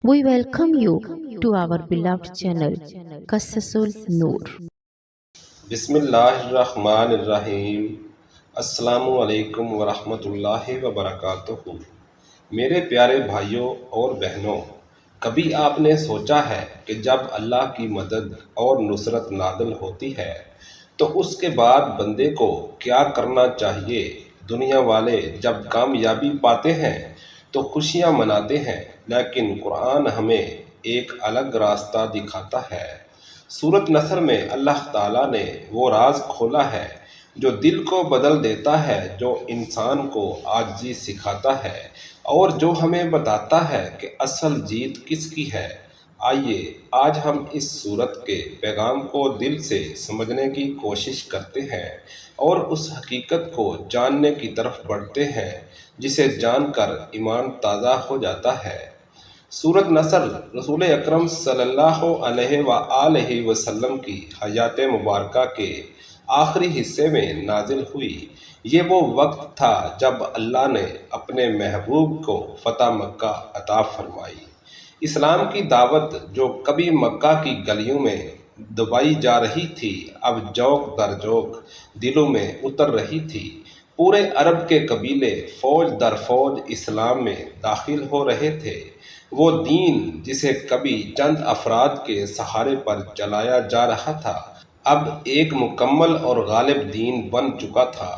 We welcome you to our beloved channel, Qasasul Noor. بسم اللہ الرحمن الرحیم۔ السلام علیکم ورحمۃ اللہ وبرکاتہ۔ میرے پیارے بھائیوں اور بہنوں، کبھی آپ نے سوچا ہے کہ جب اللہ کی مدد اور نصرت نازل ہوتی ہے تو اس کے بعد بندے کو کیا کرنا چاہیے؟ دنیا والے جب کامیابی پاتے ہیں تو خوشیاں مناتے ہیں، لیکن قرآن ہمیں ایک الگ راستہ دکھاتا ہے۔ سورۃ نصر میں اللہ تعالیٰ نے وہ راز کھولا ہے جو دل کو بدل دیتا ہے، جو انسان کو عاجزی سکھاتا ہے اور جو ہمیں بتاتا ہے کہ اصل جیت کس کی ہے۔ آئیے آج ہم اس سورت کے پیغام کو دل سے سمجھنے کی کوشش کرتے ہیں اور اس حقیقت کو جاننے کی طرف بڑھتے ہیں جسے جان کر ایمان تازہ ہو جاتا ہے۔ سورۃ نصر رسول اکرم صلی اللہ علیہ وآلہ وسلم کی حیات مبارکہ کے آخری حصے میں نازل ہوئی۔ یہ وہ وقت تھا جب اللہ نے اپنے محبوب کو فتح مکہ عطا فرمائی۔ اسلام کی دعوت جو کبھی مکہ کی گلیوں میں دبائی جا رہی تھی، اب جوک در جوک دلوں میں اتر رہی تھی۔ پورے عرب کے قبیلے فوج در فوج اسلام میں داخل ہو رہے تھے۔ وہ دین جسے کبھی چند افراد کے سہارے پر چلایا جا رہا تھا، اب ایک مکمل اور غالب دین بن چکا تھا۔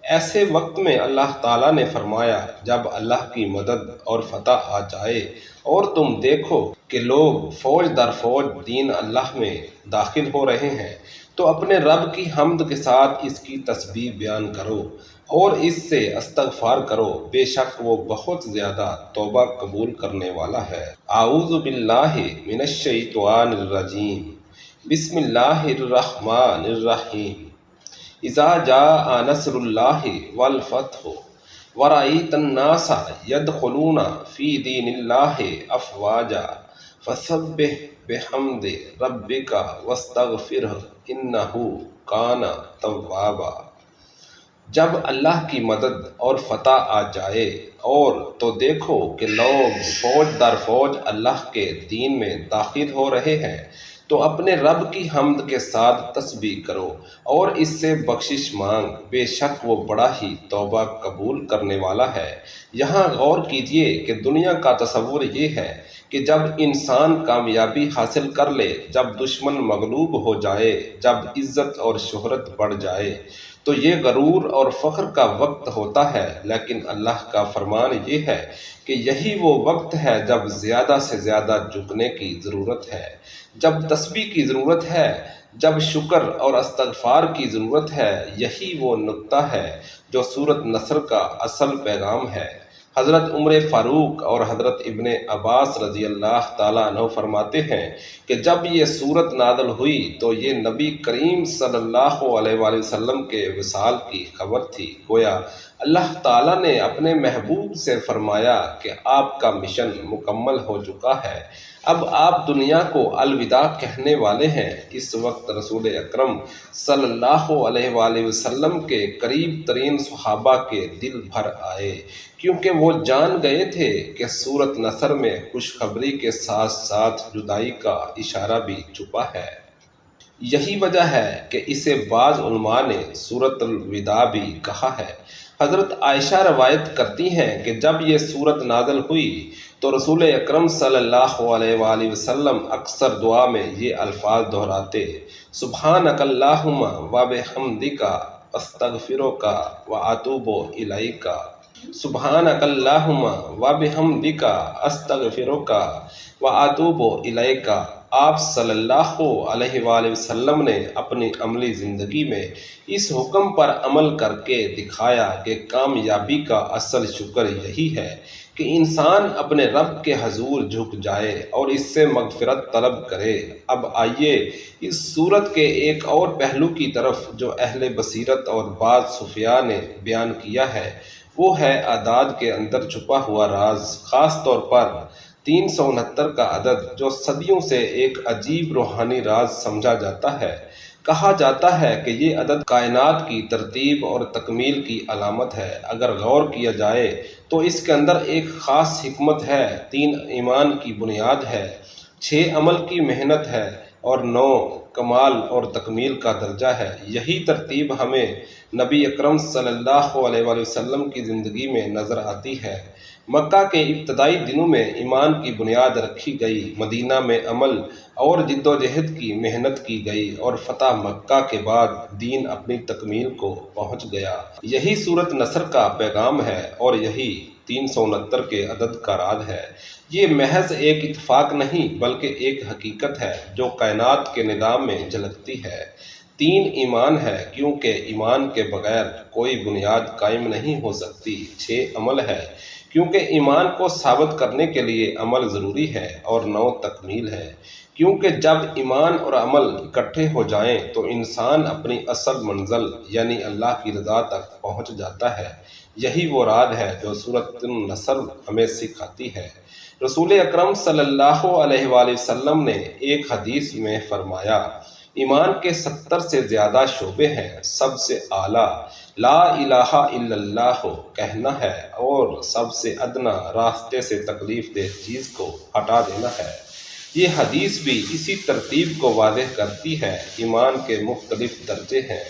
ایسے وقت میں اللہ تعالیٰ نے فرمایا، جب اللہ کی مدد اور فتح آ جائے اور تم دیکھو کہ لوگ فوج در فوج دین اللہ میں داخل ہو رہے ہیں، تو اپنے رب کی حمد کے ساتھ اس کی تسبیح بیان کرو اور اس سے استغفار کرو، بے شک وہ بہت زیادہ توبہ قبول کرنے والا ہے۔ اعوذ باللہ من الشیطان الرجیم، بسم اللہ الرحمن الرحیم۔ اذا جاء نصر اللہ والفتح ورأیت الناس یدخلون فی دین اللہ افواجا فسبح بحمد ربک واستغفرہ انہ کان توابا۔ جب اللہ کی مدد اور فتح آ جائے اور تو دیکھو کہ لوگ فوج در فوج اللہ کے دین میں داخل ہو رہے ہیں، تو اپنے رب کی حمد کے ساتھ تسبیح کرو اور اس سے بخشش مانگ، بے شک وہ بڑا ہی توبہ قبول کرنے والا ہے۔ یہاں غور کیجئے کہ دنیا کا تصور یہ ہے کہ جب انسان کامیابی حاصل کر لے، جب دشمن مغلوب ہو جائے، جب عزت اور شہرت بڑھ جائے تو یہ غرور اور فخر کا وقت ہوتا ہے، لیکن اللہ کا فرمان یہ ہے کہ یہی وہ وقت ہے جب زیادہ سے زیادہ جھکنے کی ضرورت ہے، جب تسبیح کی ضرورت ہے، جب شکر اور استغفار کی ضرورت ہے۔ یہی وہ نقطہ ہے جو سورۃ نصر کا اصل پیغام ہے۔ حضرت عمر فاروق اور حضرت ابن عباس رضی اللہ تعالیٰ عنہ فرماتے ہیں کہ جب یہ سورت نازل ہوئی تو یہ نبی کریم صلی اللہ علیہ وآلہ وسلم کے وصال کی خبر تھی۔ گویا اللہ تعالیٰ نے اپنے محبوب سے فرمایا کہ آپ کا مشن مکمل ہو چکا ہے، اب آپ دنیا کو الوداع کہنے والے ہیں۔ اس وقت رسول اکرم صلی اللہ علیہ وآلہ وسلم کے قریب ترین صحابہ کے دل بھر آئے، کیونکہ وہ جان گئے تھے کہ سورۃ نصر میں خوشخبری کے ساتھ ساتھ جدائی کا اشارہ بھی چھپا ہے۔ یہی وجہ ہے کہ اسے بعض علماء نے سورۃ الوداع بھی کہا ہے۔ حضرت عائشہ روایت کرتی ہیں کہ جب یہ سورت نازل ہوئی تو رسول اکرم صلی اللہ علیہ وآلہ وسلم اکثر دعا میں یہ الفاظ دہراتے: سبحانک اللہم وبحمدک استغفرک واتوب الیک، سبحانک اللہم وبحمدک استغفرک واتوب الیک۔ آپ صلی اللہ علیہ وآلہ وسلم نے اپنی عملی زندگی میں اس حکم پر عمل کر کے دکھایا کہ کامیابی کا اصل شکر یہی ہے کہ انسان اپنے رب کے حضور جھک جائے اور اس سے مغفرت طلب کرے۔ اب آئیے اس سورت کے ایک اور پہلو کی طرف جو اہل بصیرت اور بعض صوفیاء نے بیان کیا ہے، وہ ہے اعداد کے اندر چھپا ہوا راز، خاص طور پر 369 کا عدد جو صدیوں سے ایک عجیب روحانی راز سمجھا جاتا ہے۔ کہا جاتا ہے کہ یہ عدد کائنات کی ترتیب اور تکمیل کی علامت ہے۔ اگر غور کیا جائے تو اس کے اندر ایک خاص حکمت ہے۔ 3 ایمان کی بنیاد ہے، 6 عمل کی محنت ہے اور 9 کمال اور تکمیل کا درجہ ہے۔ یہی ترتیب ہمیں نبی اکرم صلی اللہ علیہ وآلہ وسلم کی زندگی میں نظر آتی ہے۔ مکہ کے ابتدائی دنوں میں ایمان کی بنیاد رکھی گئی، مدینہ میں عمل اور جد و جہد کی محنت کی گئی اور فتح مکہ کے بعد دین اپنی تکمیل کو پہنچ گیا۔ یہی سورۃ نصر کا پیغام ہے اور یہی 369 کے عدد کا راز ہے۔ یہ محض ایک اتفاق نہیں بلکہ ایک حقیقت ہے جو کائنات کے نظام میں جھلکتی ہے۔ 3 ایمان ہے کیونکہ ایمان کے بغیر کوئی بنیاد قائم نہیں ہو سکتی۔ 6 عمل ہے کیونکہ ایمان کو ثابت کرنے کے لیے عمل ضروری ہے اور 9 تکمیل ہے کیونکہ جب ایمان اور عمل اکٹھے ہو جائیں تو انسان اپنی اصل منزل یعنی اللہ کی رضا تک پہنچ جاتا ہے۔ یہی وہ راز ہے جو سورۃ النصر ہمیں سکھاتی ہے۔ رسول اکرم صلی اللہ علیہ وآلہ وسلم نے ایک حدیث میں فرمایا، ایمان کے 70 سے زیادہ شعبے ہیں، سب سے اعلیٰ لا الہ الا اللہ کہنا ہے اور سب سے ادنا راستے سے تکلیف دہ چیز کو ہٹا دینا ہے۔ یہ حدیث بھی اسی ترتیب کو واضح کرتی ہے۔ ایمان کے مختلف درجے ہیں،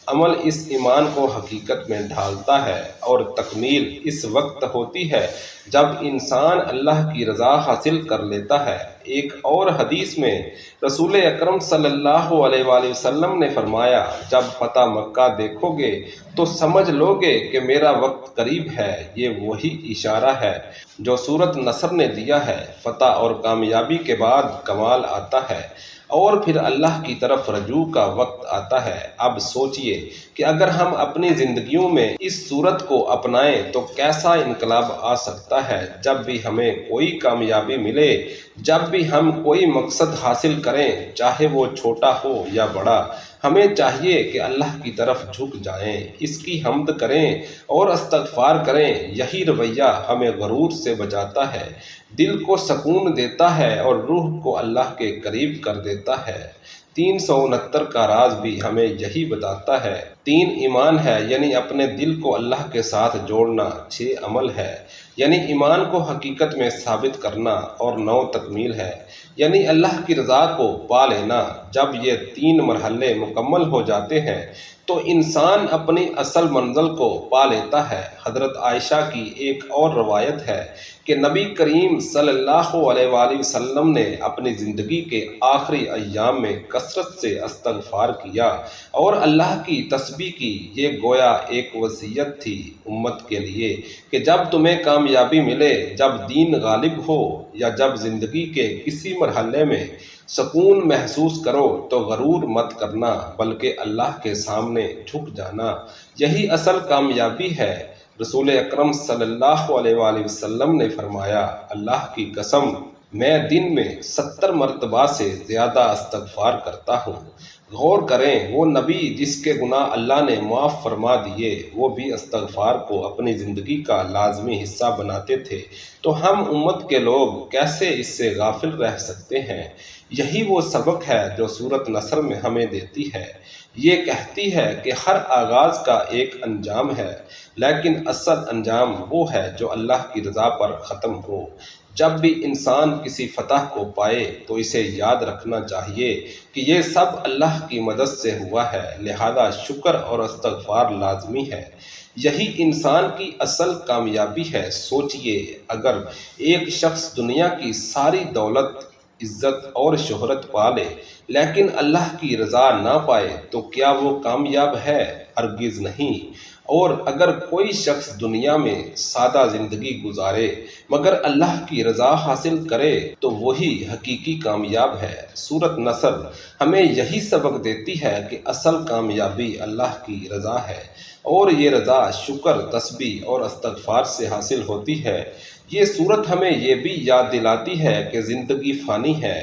عمل اس ایمان کو حقیقت میں ڈھالتا ہے اور تکمیل اس وقت ہوتی ہے جب انسان اللہ کی رضا حاصل کر لیتا ہے۔ ایک اور حدیث میں رسول اکرم صلی اللہ علیہ وآلہ وسلم نے فرمایا، جب فتح مکہ دیکھو گے تو سمجھ لو گے کہ میرا وقت قریب ہے۔ یہ وہی اشارہ ہے جو سورۃ نصر نے دیا ہے۔ فتح اور کامیابی کے بعد کمال آتا ہے اور پھر اللہ کی طرف رجوع کا وقت آتا ہے۔ اب سوچئے کہ اگر ہم اپنی زندگیوں میں اس صورت کو اپنائیں تو کیسا انقلاب آ سکتا ہے۔ جب بھی ہمیں کوئی کامیابی ملے، جب بھی ہم کوئی مقصد حاصل کریں، چاہے وہ چھوٹا ہو یا بڑا، ہمیں چاہیے کہ اللہ کی طرف جھک جائیں، اس کی حمد کریں اور استغفار کریں۔ یہی رویہ ہمیں غرور سے بچاتا ہے، دل کو سکون دیتا ہے اور روح کو اللہ کے قریب کر دیتا ہے۔ 369 کا راز بھی ہمیں یہی بتاتا ہے۔ 3 ایمان ہے یعنی اپنے دل کو اللہ کے ساتھ جوڑنا، 6 عمل ہے یعنی ایمان کو حقیقت میں ثابت کرنا اور 9 تکمیل ہے یعنی اللہ کی رضا کو پا لینا۔ جب یہ 3 مرحلے مکمل ہو جاتے ہیں تو انسان اپنی اصل منزل کو پا لیتا ہے۔ حضرت عائشہ کی ایک اور روایت ہے کہ نبی کریم صلی اللہ علیہ وآلہ وسلم نے اپنی زندگی کے آخری ایام میں کثرت سے استغفار کیا اور اللہ کی تسبیح کی۔ یہ گویا ایک وصیت تھی امت کے لیے کہ جب تمہیں کامیابی ملے، جب دین غالب ہو یا جب زندگی کے کسی مرحلے میں سکون محسوس کرو تو غرور مت کرنا بلکہ اللہ کے سامنے جھک جانا۔ یہی اصل کامیابی ہے۔ رسول اکرم صلی اللہ علیہ وآلہ وسلم نے فرمایا، اللہ کی قسم میں دن میں 70 مرتبہ سے زیادہ استغفار کرتا ہوں۔ غور کریں، وہ نبی جس کے گناہ اللہ نے معاف فرما دیے، وہ بھی استغفار کو اپنی زندگی کا لازمی حصہ بناتے تھے، تو ہم امت کے لوگ کیسے اس سے غافل رہ سکتے ہیں؟ یہی وہ سبق ہے جو سورۃ نصر میں ہمیں دیتی ہے۔ یہ کہتی ہے کہ ہر آغاز کا ایک انجام ہے، لیکن اصل انجام وہ ہے جو اللہ کی رضا پر ختم ہو۔ جب بھی انسان کسی فتح کو پائے تو اسے یاد رکھنا چاہیے کہ یہ سب اللہ کی مدد سے ہوا ہے، لہذا شکر اور استغفار لازمی ہے۔ یہی انسان کی اصل کامیابی ہے۔ سوچئے، اگر ایک شخص دنیا کی ساری دولت، عزت اور شہرت پا لے لیکن اللہ کی رضا نہ پائے تو کیا وہ کامیاب ہے؟ ہرگز نہیں۔ اور اگر کوئی شخص دنیا میں سادہ زندگی گزارے مگر اللہ کی رضا حاصل کرے تو وہی حقیقی کامیاب ہے۔ سورۃ نصر ہمیں یہی سبق دیتی ہے کہ اصل کامیابی اللہ کی رضا ہے اور یہ رضا شکر، تسبیح اور استغفار سے حاصل ہوتی ہے۔ یہ صورت ہمیں یہ بھی یاد دلاتی ہے کہ زندگی فانی ہے۔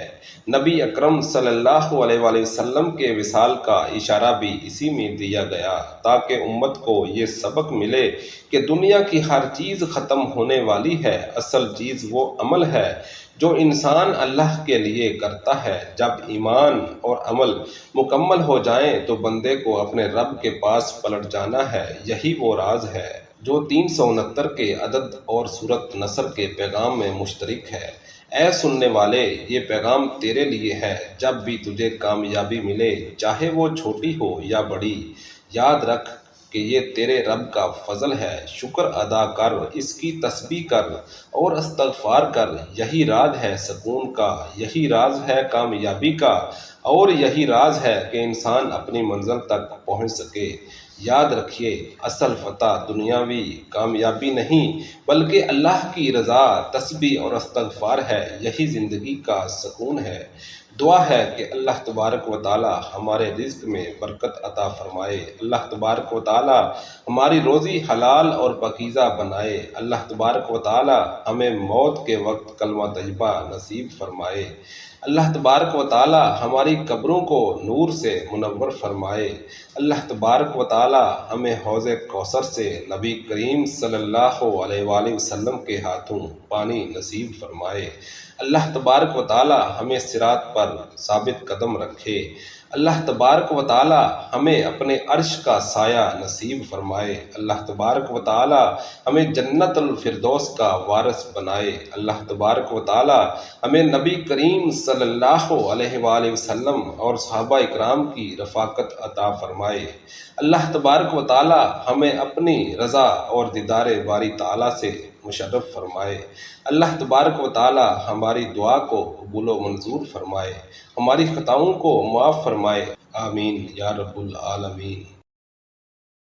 نبی اکرم صلی اللہ علیہ وآلہ وسلم کے وصال کا اشارہ بھی اسی میں دیا گیا تاکہ امت کو یہ سبق ملے کہ دنیا کی ہر چیز ختم ہونے والی ہے، اصل چیز وہ عمل ہے جو انسان اللہ کے لیے کرتا ہے۔ جب ایمان اور عمل مکمل ہو جائیں تو بندے کو اپنے رب کے پاس پلٹ جانا ہے، یہی وہ راز ہے جو 369 کے عدد اور سورۃ نصر کے پیغام میں مشترک ہے۔ اے سننے والے، یہ پیغام تیرے لیے ہے۔ جب بھی تجھے کامیابی ملے، چاہے وہ چھوٹی ہو یا بڑی، یاد رکھ کہ یہ تیرے رب کا فضل ہے۔ شکر ادا کر، اس کی تسبیح کر اور استغفار کر۔ یہی راز ہے سکون کا، یہی راز ہے کامیابی کا، اور یہی راز ہے کہ انسان اپنی منزل تک پہنچ سکے۔ یاد رکھیے، اصل فتح دنیاوی کامیابی نہیں بلکہ اللہ کی رضا، تسبیح اور استغفار ہے۔ یہی زندگی کا سکون ہے۔ دعا ہے کہ اللہ تبارک و تعالی ہمارے رزق میں برکت عطا فرمائے، اللہ تبارک و تعالی ہماری روزی حلال اور پاکیزہ بنائے، اللہ تبارک و تعالی ہمیں موت کے وقت کلمہ طیبہ نصیب فرمائے، اللہ تبارک و تعالی ہماری قبروں کو نور سے منور فرمائے، اللہ تبارک و تعالی ہمیں حوض کوثر سے نبی کریم صلی اللہ علیہ وآلہ وسلم کے ہاتھوں پانی نصیب فرمائے، اللہ تبارک و تعالی ہمیں صراط پر ثابت قدم رکھے، اللہ تبارک و تعالی ہمیں اپنے عرش کا سایہ نصیب فرمائے، اللہ تبارک و تعالی ہمیں جنت الفردوس کا وارث بنائے، اللہ تبارک و تعالی ہمیں نبی کریم صلی اللہ علیہ وآلہ وسلم اور صحابہ اکرام کی رفاقت عطا فرمائے، اللہ تبارک و تعالی ہمیں اپنی رضا اور دیدار باری تعالی سے مشرف فرمائے، اللہ تبارک و تعالی ہماری دعا کو قبول و منظور فرمائے، ہماری خطاؤں کو معاف فرمائے، آمین یا رب العالمین۔